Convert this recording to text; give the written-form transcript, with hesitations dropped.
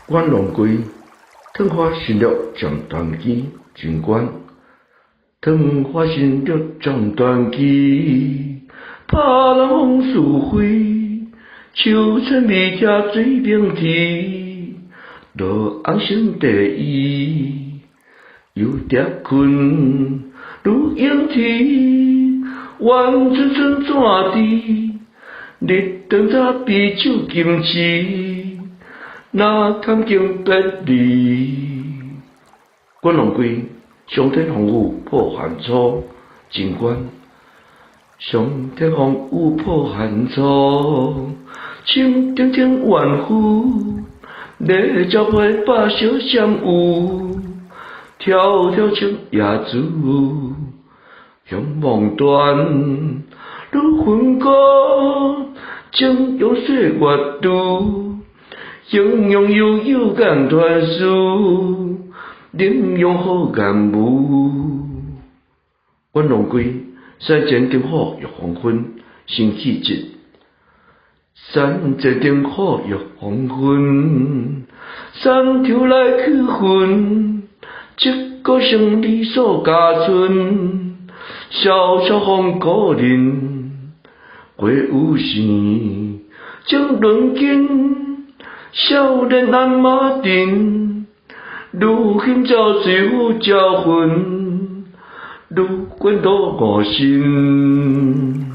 关龙龟，腾花新了将断机，军官。腾花新了将断机，怕人风树飞，秋春未食水平天，落红生地衣，又蝶困如莺啼，晚春春怎地？日当早比酒金枝，那堪经别离？关龙龟，上天风雨破寒初，尽管上天风雨破寒初，青天天万户，烈照花把小香雾，迢迢青野子，向望断，如昏歌。正用岁月度，形容悠悠感传书，领用好感悟。关龙龟，山前灯火欲黄昏，星气节。山前灯火欲黄昏，山头来去魂，一个胜利所加春，萧萧风故人。过有时，将论斤，少年鞍马阵，如今朝水府教训，如滚刀我心。